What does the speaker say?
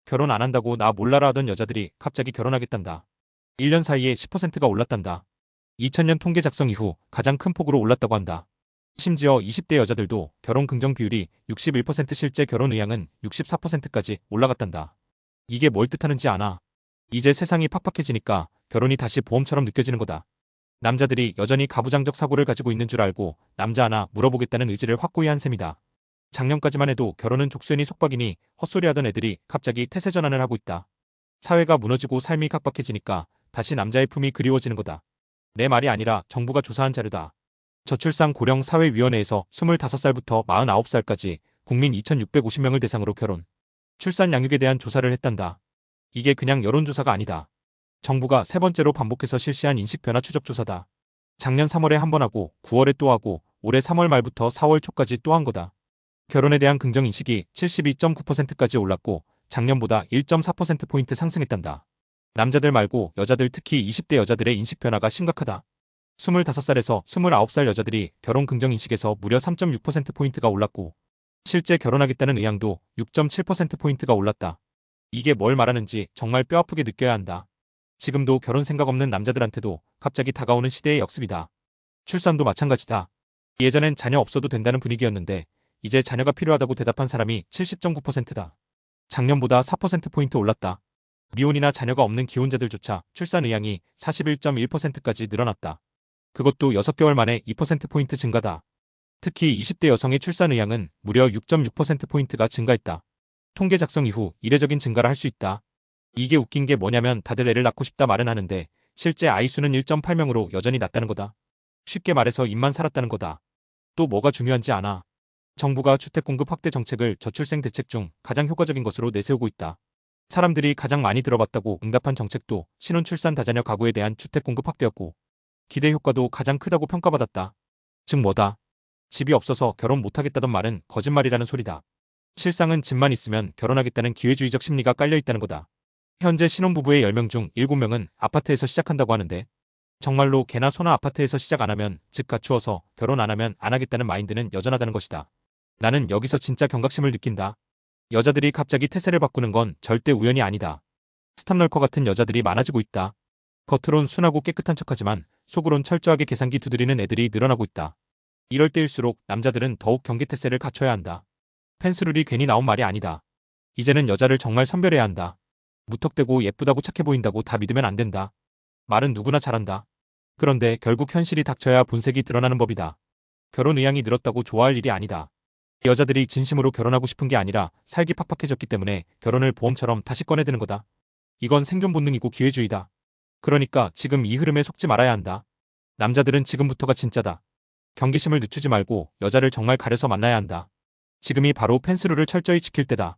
결혼 안 한다고 나 몰라라 하던 여자들이 갑자기 결혼하겠단다. 1년 사이에 10%가 올랐단다. 2000년 통계 작성 이후 가장 큰 폭으로 올랐다고 한다. 심지어 20대 여자들도 결혼 긍정 비율이 61%, 실제 결혼 의향은 64%까지 올라갔단다. 이게 뭘 뜻하는지 아나? 이제 세상이 팍팍해지니까 결혼이 다시 보험처럼 느껴지는 거다. 남자들이 여전히 가부장적 사고를 가지고 있는 줄 알고 남자 하나 물어보겠다는 의지를 확고히 한 셈이다. 작년까지만 해도 결혼은 족쇄니 속박이니 헛소리하던 애들이 갑자기 태세 전환을 하고 있다. 사회가 무너지고 삶이 각박해지니까 다시 남자의 품이 그리워지는 거다. 내 말이 아니라 정부가 조사한 자료다. 저출산 고령 사회위원회에서 25살부터 49살까지 국민 2650명을 대상으로 결혼, 출산 양육에 대한 조사를 했단다. 이게 그냥 여론조사가 아니다. 정부가 세 번째로 반복해서 실시한 인식변화 추적 조사다. 작년 3월에 한 번 하고 9월에 또 하고 올해 3월 말부터 4월 초까지 또 한 거다. 결혼에 대한 긍정인식이 72.9%까지 올랐고 작년보다 1.4%포인트 상승했단다. 남자들 말고 여자들, 특히 20대 여자들의 인식 변화가 심각하다. 25살에서 29살 여자들이 결혼 긍정인식에서 무려 3.6%포인트가 올랐고 실제 결혼하겠다는 의향도 6.7%포인트가 올랐다. 이게 뭘 말하는지 정말 뼈아프게 느껴야 한다. 지금도 결혼 생각 없는 남자들한테도 갑자기 다가오는 시대의 역습이다. 출산도 마찬가지다. 예전엔 자녀 없어도 된다는 분위기였는데 이제 자녀가 필요하다고 대답한 사람이 70.9%다. 작년보다 4%포인트 올랐다. 미혼이나 자녀가 없는 기혼자들조차 출산 의향이 41.1%까지 늘어났다. 그것도 6개월 만에 2%포인트 증가다. 특히 20대 여성의 출산 의향은 무려 6.6%포인트가 증가했다. 통계 작성 이후 이례적인 증가를 할 수 있다. 이게 웃긴 게 뭐냐면 다들 애를 낳고 싶다 말은 하는데 실제 아이 수는 1.8명으로 여전히 낮다는 거다. 쉽게 말해서 입만 살았다는 거다. 또 뭐가 중요한지 아나? 정부가 주택 공급 확대 정책을 저출생 대책 중 가장 효과적인 것으로 내세우고 있다. 사람들이 가장 많이 들어봤다고 응답한 정책도 신혼 출산 다자녀 가구에 대한 주택 공급 확대였고 기대 효과도 가장 크다고 평가받았다. 즉 뭐다? 집이 없어서 결혼 못하겠다던 말은 거짓말이라는 소리다. 실상은 집만 있으면 결혼하겠다는 기회주의적 심리가 깔려있다는 거다. 현재 신혼부부의 10명 중 7명은 아파트에서 시작한다고 하는데 정말로 개나 소나 아파트에서 시작 안 하면 집 갖추어서 결혼 안 하면 안 하겠다는 마인드는 여전하다는 것이다. 나는 여기서 진짜 경각심을 느낀다. 여자들이 갑자기 태세를 바꾸는 건 절대 우연이 아니다. 스탑널커 같은 여자들이 많아지고 있다. 겉으론 순하고 깨끗한 척하지만 속으론 철저하게 계산기 두드리는 애들이 늘어나고 있다. 이럴 때일수록 남자들은 더욱 경계태세를 갖춰야 한다. 펜스룰이 괜히 나온 말이 아니다. 이제는 여자를 정말 선별해야 한다. 무턱대고 예쁘다고 착해 보인다고 다 믿으면 안 된다. 말은 누구나 잘한다. 그런데 결국 현실이 닥쳐야 본색이 드러나는 법이다. 결혼 의향이 늘었다고 좋아할 일이 아니다. 여자들이 진심으로 결혼하고 싶은 게 아니라 살기 팍팍해졌기 때문에 결혼을 보험처럼 다시 꺼내드는 거다. 이건 생존 본능이고 기회주의다. 그러니까 지금 이 흐름에 속지 말아야 한다. 남자들은 지금부터가 진짜다. 경계심을 늦추지 말고 여자를 정말 가려서 만나야 한다. 지금이 바로 펜스룰을 철저히 지킬 때다.